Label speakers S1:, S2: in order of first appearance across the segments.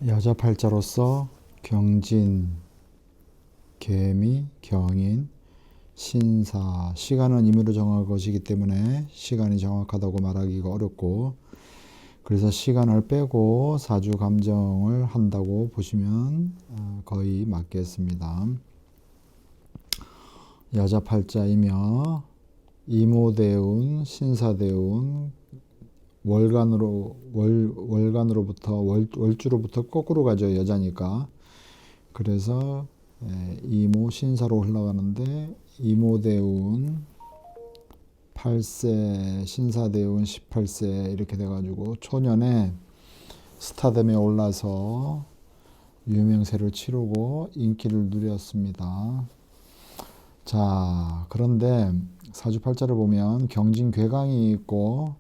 S1: 여자 팔자로서 경진, 개미, 경인, 신사, 시간은 임의로 정할 것이기 때문에 시간이 정확하다고 말하기가 어렵고, 그래서 시간을 빼고 사주 감정을 한다고 보시면 거의 맞겠습니다. 여자 팔자이며 이모대운, 신사대운, 월간으로부터 월주로부터 거꾸로 가죠. 여자니까. 그래서 이모 신사로 흘러가는데 이모대운 8세, 신사대운 18세 이렇게 돼가지고 초년에 스타덤에 올라서 유명세를 치르고 인기를 누렸습니다. 자, 그런데 사주팔자를 보면 경진괴강이 있고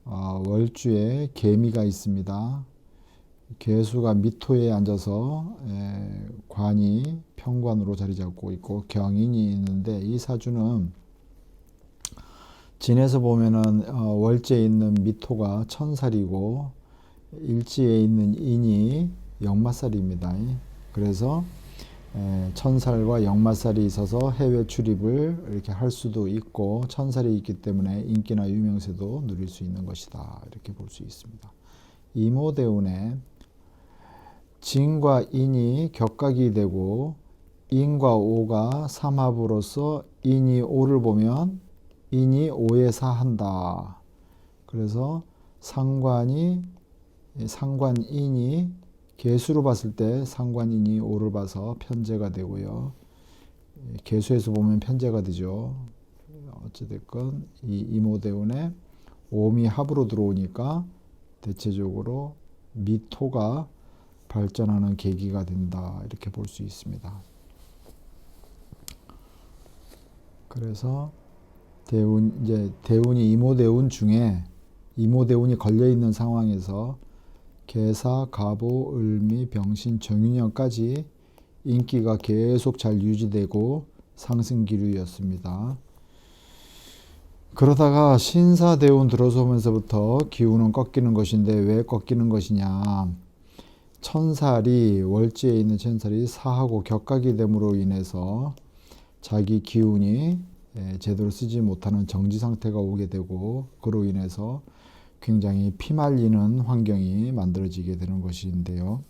S1: 월주에 개미가 있습니다. 개수가 미토에 앉아서 관이 평관으로 자리 잡고 있고 경인이 있는데, 이 사주는 진에서 보면은 월제에 있는 미토가 천살이고 일지에 있는 인이 역마살입니다. 그래서 천살과 역마살이 있어서 해외 출입을 이렇게 할 수도 있고, 천살이 있기 때문에 인기나 유명세도 누릴 수 있는 것이다, 이렇게 볼 수 있습니다. 이모대운에 진과 인이 격각이 되고 인과 오가 삼합으로서 인이 오를 보면 인이 오에 사한다. 그래서 상관인이 개수로 봤을 때 상관인이 오를 봐서 편제가 되고요. 개수에서 보면 편제가 되죠. 어찌됐건 이 이모대운에 오미 합으로 들어오니까 대체적으로 미토가 발전하는 계기가 된다, 이렇게 볼 수 있습니다. 그래서 대운이 이모대운 중에 이모대운이 걸려 있는 상황에서 개사, 갑오, 을미, 병신, 정윤년까지 인기가 계속 잘 유지되고 상승 기류였습니다. 그러다가 신사대운 들어서면서부터 기운은 꺾이는 것인데, 왜 꺾이는 것이냐? 천살이, 월지에 있는 천살이 사하고 격각이 됨으로 인해서 자기 기운이 제대로 쓰지 못하는 정지 상태가 오게 되고, 그로 인해서 굉장히 피말리는 환경이 만들어지게 되는 것인데요.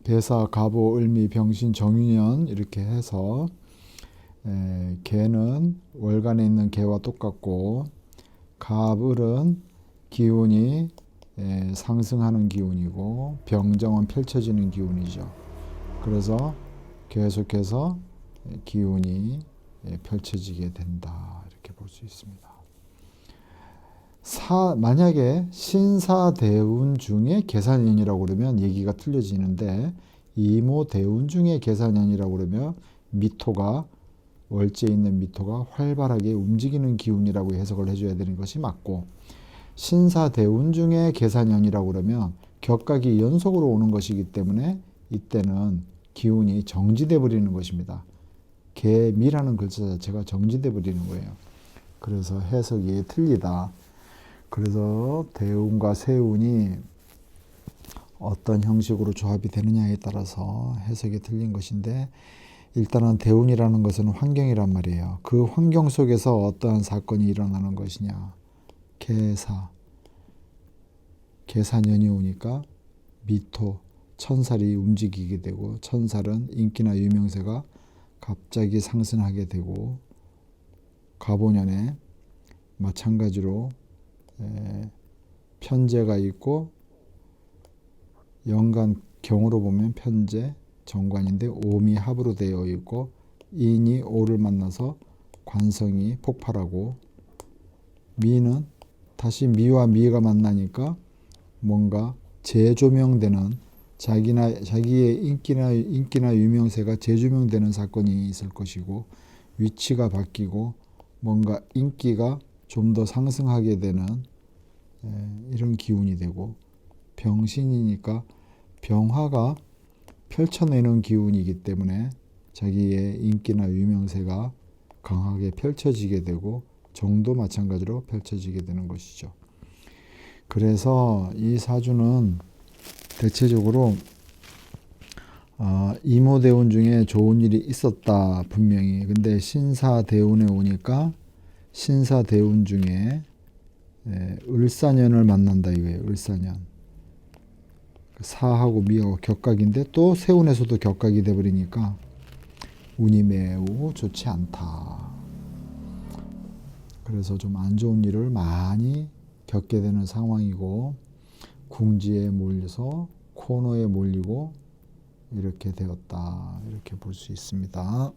S1: 개사, 갑오, 을미, 병신, 정윤년 이렇게 해서 개는 월간에 있는 개와 똑같고, 갑을은 기운이 상승하는 기운이고, 병정은 펼쳐지는 기운이죠. 그래서 계속해서 기운이 펼쳐지게 된다, 이렇게 볼 수 있습니다. 만약에 신사대운 중에 계산년이라고 그러면 얘기가 틀려지는데, 이모대운 중에 계산년이라고 그러면 미토가, 월제에 있는 미토가 활발하게 움직이는 기운이라고 해석을 해줘야 되는 것이 맞고, 신사대운 중에 계산년이라고 그러면 격각이 연속으로 오는 것이기 때문에 이때는 기운이 정지돼 버리는 것입니다. 개미라는 글자 자체가 정지돼 버리는 거예요. 그래서 해석이 틀리다. 그래서 대운과 세운이 어떤 형식으로 조합이 되느냐에 따라서 해석이 틀린 것인데, 일단은 대운이라는 것은 환경이란 말이에요. 그 환경 속에서 어떠한 사건이 일어나는 것이냐. 계사년이 오니까 미토, 천살이 움직이게 되고, 천살은 인기나 유명세가 갑자기 상승하게 되고, 갑오년에 마찬가지로 편제가 있고, 연간 경으로 보면 편제, 정관인데 오미 합으로 되어 있고, 인이 오를 만나서 관성이 폭발하고, 미는 다시 미와 미가 만나니까 뭔가 재조명되는, 자기의 인기나 유명세가 재조명되는 사건이 있을 것이고, 위치가 바뀌고 뭔가 인기가 좀 더 상승하게 되는 이런 기운이 되고, 병신이니까 병화가 펼쳐내는 기운이기 때문에 자기의 인기나 유명세가 강하게 펼쳐지게 되고, 정도 마찬가지로 펼쳐지게 되는 것이죠. 그래서 이 사주는 대체적으로 이모대운 중에 좋은 일이 있었다 분명히. 근데 신사대운에 오니까 신사대운 중에 을사년을 만난다 이거예요. 을사년. 사하고 미하고 격각인데 또 세운에서도 격각이 돼버리니까 운이 매우 좋지 않다. 그래서 좀 안 좋은 일을 많이 겪게 되는 상황이고, 궁지에 몰려서 코너에 몰리고 이렇게 되었다, 이렇게 볼 수 있습니다.